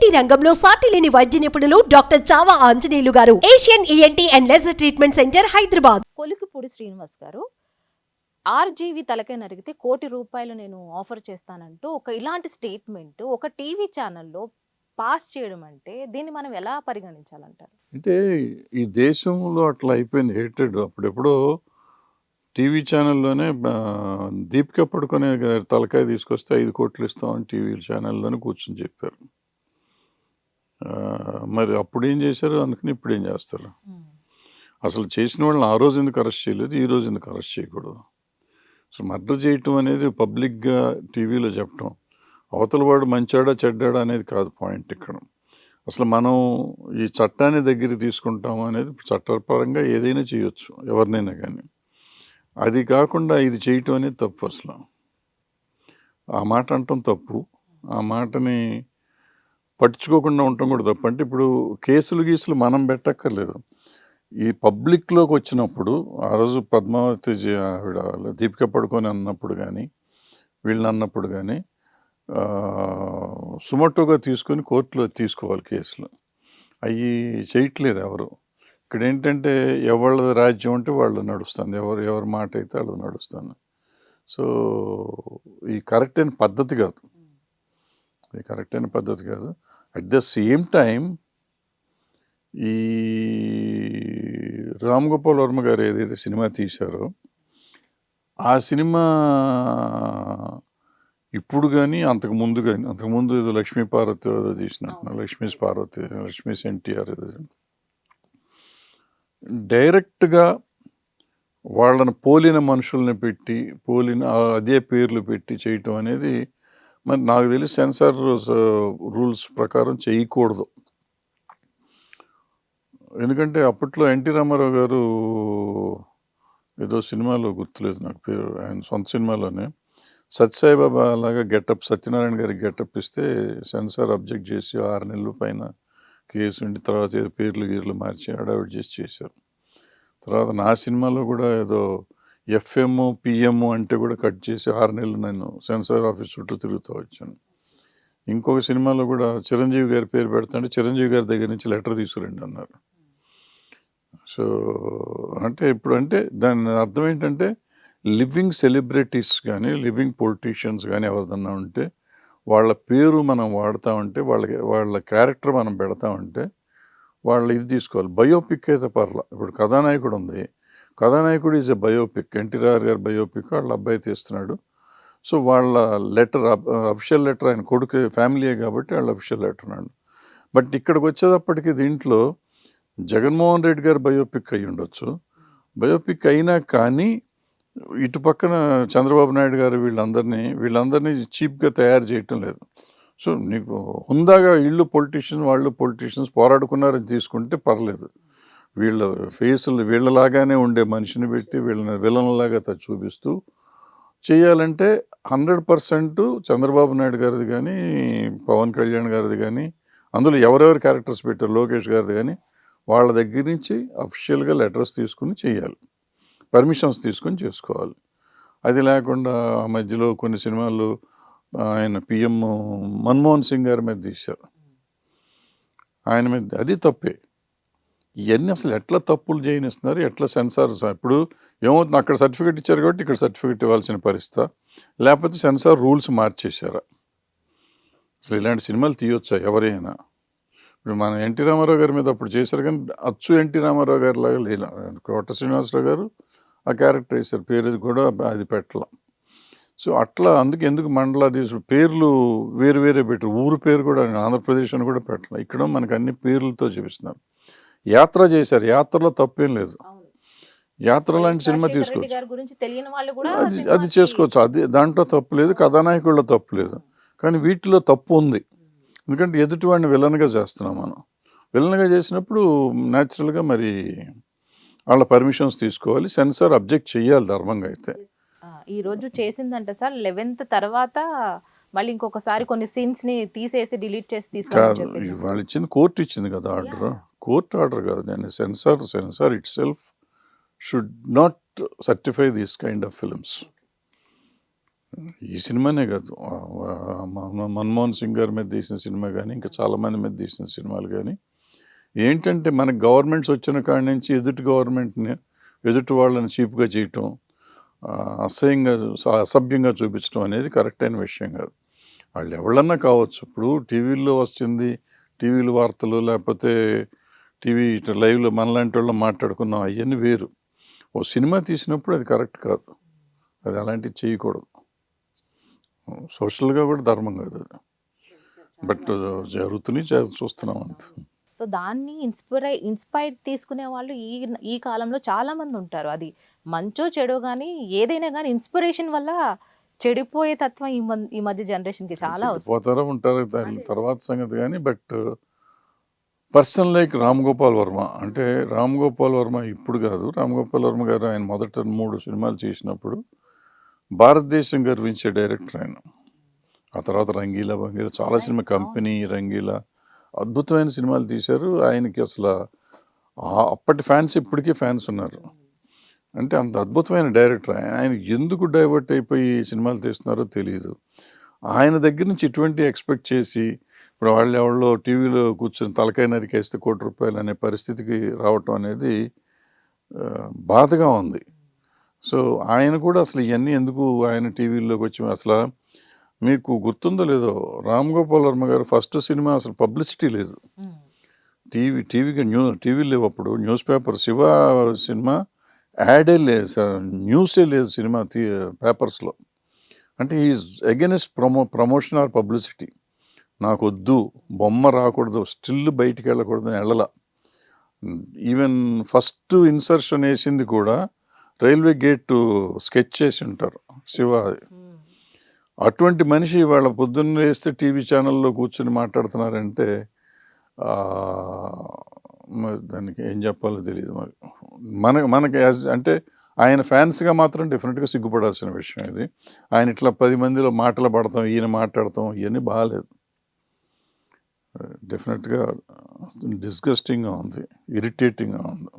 ENT రంగంలో సాటి లేని వైద్య నిపుణులు డాక్టర్ చావా ఆంజనేయులు గారు, Asian ENT and laser treatment centre, Hyderabad. Kolikapudi Srinivas గారు ఆర్జీవి తలకే నరిగితే ₹1,00,00,000 నేను ఆఫర్ చేస్తానంటూ ఇలాంటి స్టేట్మెంట్ ఒక టీవీ ఛానల్లో పాస్ చేయడం అంటే దీన్ని మనం ఎలా పరిగణించాలంటారు? అంటే ఈ దేశంలో అట్లా అయిపోయింది హేటెడ్. అప్పుడెప్పుడో టీవీ ఛానల్లోనే దీపిక పడుకునే గారి తలకాయ తీసుకొస్తే 5 కోట్లు ఇస్తామని టీవీ ఛానల్లోనే కూర్చొని చెప్పారు. మరి అప్పుడు ఏం చేశారు, అందుకని ఇప్పుడు ఏం చేస్తారు? అసలు చేసిన వాళ్ళని ఆ రోజు ఎందుకు అరెస్ట్ చేయలేదు, ఈ రోజు ఎందుకు అరెస్ట్ చేయకూడదు? అసలు మర్డర్ చేయటం అనేది పబ్లిక్గా టీవీలో చెప్పడం, అవతల వాడు మంచాడా చెడ్డాడా అనేది కాదు పాయింట్ ఇక్కడ. అసలు మనం ఈ చట్టాన్ని దగ్గరికి తీసుకుంటాము అనేది చట్టపరంగా ఏదైనా చేయొచ్చు, ఎవరినైనా కానీ. అది కాకుండా ఇది చేయటం అనేది తప్పు. అసలు ఆ మాట అనటం తప్పు, ఆ మాటని పట్టించుకోకుండా ఉండటం కూడా తప్పు. అంటే ఇప్పుడు కేసులు మనం పెట్టక్కర్లేదు. ఈ పబ్లిక్లోకి వచ్చినప్పుడు ఆ రోజు పద్మావతి ఆవిడ దీపిక పడుకొని అన్నప్పుడు కానీ, వీళ్ళని అన్నప్పుడు కానీ సుమోటోగా తీసుకొని కోర్టులో తీసుకోవాలి కేసులు. అవి చేయట్లేదు ఎవరు. ఇక్కడ ఏంటంటే ఎవళ్ళ రాజ్యం అంటే వాళ్ళు నడుస్తుంది, ఎవరి మాట అయితే వాళ్ళది నడుస్తుంది. సో ఈ కరెక్ట్ అయిన పద్ధతి కాదు, ఇది కరెక్ట్ అయిన పద్ధతి కాదు. అట్ ద సేమ్ టైం ఈ రామ్ గోపాల్ వర్మ గారు ఏదైతే సినిమా తీశారో ఆ సినిమా ఇప్పుడు కానీ అంతకుముందు ఏదో లక్ష్మీ పార్వతి ఏదో తీసినట్టు, లక్ష్మీ ఎన్టీఆర్ ఏదో డైరెక్ట్గా వాళ్ళని పోలిన మనుషుల్ని పెట్టి అదే పేర్లు పెట్టి చేయటం అనేది మరి నాకు తెలిసి సెన్సార్ రూల్స్ ప్రకారం చేయకూడదు. ఎందుకంటే అప్పట్లో ఎన్టీ రామారావు గారు ఏదో సినిమాలో గుర్తులేదు నాకు పేరు, ఆయన సొంత సినిమాలోనే సత్యసాయిబాబా లాగా గెటప్, సత్యనారాయణ గారికి గెటప్ ఇస్తే సెన్సార్ అబ్జెక్ట్ చేసి 6 నెలల పైన కేసు ఉండి తర్వాత ఏదో పేర్లు మార్చి హడావిడి చేసి చేశారు. తర్వాత నా సినిమాలో కూడా ఏదో ఎఫ్ఎం పిఎం అంటే కూడా కట్ చేసి 6 నెలలు నేను సెన్సార్ ఆఫీస్ చుట్టూ తిరుగుతూ వచ్చాను. ఇంకొక సినిమాలో కూడా చిరంజీవి గారి పేరు పెడతాంటే చిరంజీవి గారి దగ్గర నుంచి లెటర్ తీసుకురండి అన్నారు. సో అంటే దాని అర్థం ఏంటంటే లివింగ్ సెలబ్రిటీస్ కానీ లివింగ్ పొలిటీషియన్స్ కానీ ఎవరిదన్నా ఉంటే వాళ్ళ పేరు మనం వాడతామంటే వాళ్ళ క్యారెక్టర్ మనం పెడతామంటే వాళ్ళు ఇది తీసుకోవాలి. బయోపిక్ అయితే పర్లా. ఇప్పుడు కథానాయకుడు ఉంది, కథానాయకుడు ఈజ్ ఎ బయోపిక్, ఎన్టీఆర్ గారి బయోపిక్ వాళ్ళ అబ్బాయి తీస్తున్నాడు. సో వాళ్ళ లెటర్ అఫిషియల్ లెటర్ ఆయన కొడుకు ఫ్యామిలీయే కాబట్టి వాళ్ళ అఫిషియల్ లెటర్ అన్నాడు. బట్ ఇక్కడికి వచ్చేటప్పటికి దీంట్లో జగన్మోహన్ రెడ్డి గారు బయోపిక్ అయి ఉండొచ్చు. బయోపిక్ అయినా కానీ ఇటు పక్కన చంద్రబాబు నాయుడు గారు వీళ్ళందరినీ చీప్గా తయారు చేయటం లేదు. సో నీకు హుందాగా వాళ్ళు పొలిటీషియన్స్ పోరాడుకున్నారని తీసుకుంటే పర్లేదు. వీళ్ళ ఫేసులు వీళ్ళలాగానే ఉండే మనిషిని పెట్టి వీళ్ళని విలన్లాగా చూపిస్తూ చేయాలంటే 100% చంద్రబాబు నాయుడు గారిది కానీ పవన్ కళ్యాణ్ గారిది కానీ అందులో ఎవరెవరు క్యారెక్టర్స్ పెట్టారు, లోకేష్ గారిది కానీ వాళ్ళ దగ్గర నుంచి అఫిషియల్గా లెటర్స్ తీసుకుని చేయాలి, పర్మిషన్స్ తీసుకొని చేసుకోవాలి. అది లేకుండా ఆ మధ్యలో కొన్ని సినిమాలు ఆయన పిఎం మన్మోహన్ సింగ్ గారి మీద తీశారు, ఆయన మీద అది తప్పే. ఇవన్నీ అసలు ఎట్లా తప్పులు చేయనిస్తున్నారు, ఎట్లా సెన్సార్. ఇప్పుడు ఏమవుతుంది, అక్కడ సర్టిఫికేట్ ఇచ్చారు కాబట్టి ఇక్కడ సర్టిఫికేట్ ఇవ్వాల్సిన పరిస్థితి, లేకపోతే సెన్సార్ రూల్స్ మార్చేశారా? అసలు ఇలాంటి సినిమాలు తీయొచ్చా ఎవరైనా? ఇప్పుడు మన ఎన్టీ రామారావు గారి మీద అప్పుడు చేశారు కానీ అచ్చు ఎన్టీ రామారావు గారి లాగా లేదా, కోట శ్రీనివాసరావు గారు ఆ క్యారెక్టర్ వేశారు, పేరు కూడా అది పెట్టాల. సో అట్లా ఎందుకు మండలాధీశుడు పేర్లు వేరే పెట్టారు, ఊరు పేరు కూడా ఆంధ్రప్రదేశ్ అని కూడా పెట్టాలి. ఇక్కడ మనకు అన్ని పేర్లతో చూపిస్తున్నారు. యాత్ర చేశారు, యాత్రలో తప్పేం లేదు. యాత్ర లాంటి సినిమా తీసుకోవచ్చు, అది చేసుకోవచ్చు, అది దాంట్లో తప్పు లేదు, కథానాయకుల్లో తప్పు లేదు. కానీ వీటిలో తప్పు ఉంది, ఎందుకంటే ఎదుటి వాడిని విలన్గా చేస్తున్నాం మనం. విలన్గా చేసినప్పుడు న్యాచురల్గా మరి వాళ్ళ పర్మిషన్స్ తీసుకోవాలి, సెన్సార్ అబ్జెక్ట్ చేయాలి ధర్మంగా అయితే. ఈ రోజు చేసిందంట సార్ 11th తర్వాత మళ్ళీ ఇంకొకసారి కొన్ని సీన్స్ ని తీసేసి డిలీట్ చేసి తీసుకుని వాళ్ళు ఇచ్చింది కోర్టు ఇచ్చింది కదా ఆర్డర్, కోర్టు ఆర్డర్ కాదు. నేను censor itself should not certify these kind of films. ఈ సినిమానే కాదు, మన్మోహన్ సింగ్ గారి మీద తీసిన సినిమా కానీ ఇంకా చాలామంది మీద తీసిన సినిమాలు కానీ ఏంటంటే మనకు గవర్నమెంట్స్ వచ్చిన కాడి నుంచి ఎదుటి గవర్నమెంట్ని ఎదుటి వాళ్ళని చీప్గా చేయటం, అసహ్యంగా అసభ్యంగా చూపించడం అనేది కరెక్ట్ అయిన విషయం కాదు. వాళ్ళు ఎవరన్నా కావచ్చు. ఇప్పుడు టీవీల్లో వస్తుంది, టీవీలు వార్తలు లేకపోతే టీవీ ఇట్లా లైవ్లో మనలాంటి వాళ్ళు మాట్లాడుకున్నాం, అవన్నీ వేరు. ఓ సినిమా తీసినప్పుడు అది కరెక్ట్ కాదు, అది అలాంటివి చేయకూడదు. సోషల్గా కూడా ధర్మం కాదు అది. బట్ జరుగుతున్నాయి, చూస్తున్నాం అంత. సో దాన్ని ఇన్స్పైర్ తీసుకునే వాళ్ళు ఈ కాలంలో చాలా మంది ఉంటారు. అది మంచో చెడో కానీ ఏదైనా కానీ ఇన్స్పిరేషన్ వల్ల చెడిపోయే తత్వం ఈ మధ్య జనరేషన్కి చాలా వస్తుంది. పోతారా ఉంటారు దాని తర్వాత సంగతి కానీ. But person like Ram Gopal Varma, అంటే రామ్ గోపాల్ వర్మ ఇప్పుడు కాదు, రామ్ గోపాల్ వర్మ గారు ఆయన మొదట 3 సినిమాలు చేసినప్పుడు భారతదేశం గర్వించే డైరెక్టర్ ఆయన. ఆ తర్వాత రంగీలా బంగీలా చాలా సినిమా, కంపెనీ, రంగీలా అద్భుతమైన సినిమాలు తీశారు. ఆయనకి అసలు అప్పటి ఫ్యాన్స్ ఇప్పటికీ ఫ్యాన్స్ ఉన్నారు. అంటే అంత అద్భుతమైన డైరెక్టర్ ఆయన. ఎందుకు డైవర్ట్ అయిపోయి సినిమాలు తీస్తున్నారో తెలియదు. ఆయన దగ్గర నుంచి ఇటువంటి ఎక్స్పెక్ట్ చేసి ఇప్పుడు వాళ్ళు ఎవరిలో టీవీలో కూర్చొని తలకాయ నరికేస్తే ₹1 అనే పరిస్థితికి రావటం అనేది బాధగా ఉంది. సో ఆయన కూడా అసలు ఇవన్నీ ఎందుకు ఆయన టీవీల్లోకి వచ్చి అసలు మీకు గుర్తుందో లేదో, రామ్ గోపాల్ వర్మ గారు ఫస్ట్ సినిమా అసలు పబ్లిసిటీ లేదు. టీవీ లేవు అప్పుడు. న్యూస్ పేపర్ శివ సినిమా యాడే లేదు సార్, న్యూసే లేదు సినిమా పేపర్స్లో. అంటే is against promotion are publicity. నాకు వద్దు, బొమ్మ రాకూడదు, స్టిల్ బయటికి వెళ్ళకూడదు అని వెళ్ళలా. ఈవెన్ ఫస్ట్ ఇన్సర్షన్ వేసింది కూడా రైల్వే గేట్ స్కెచ్ చేసి ఉంటారు శివ. అటువంటి మనిషి వాళ్ళ పొద్దున్న వేస్తే టీవీ ఛానల్లో కూర్చొని మాట్లాడుతున్నారంటే దానికి ఏం చెప్పాలో తెలియదు. మనకి అంటే ఆయన ఫ్యాన్స్గా మాత్రం డెఫినెట్గా సిగ్గుపడాల్సిన విషయం ఇది. ఆయన ఇట్లా 10 మందిలో మాటలు పడతాం, ఈయన మాట్లాడతాం, ఇవన్నీ బాగాలేదు. డెఫినెట్గా డిస్గస్టింగ్గా ఉంది, ఇరిటేటింగ్గా ఉంది.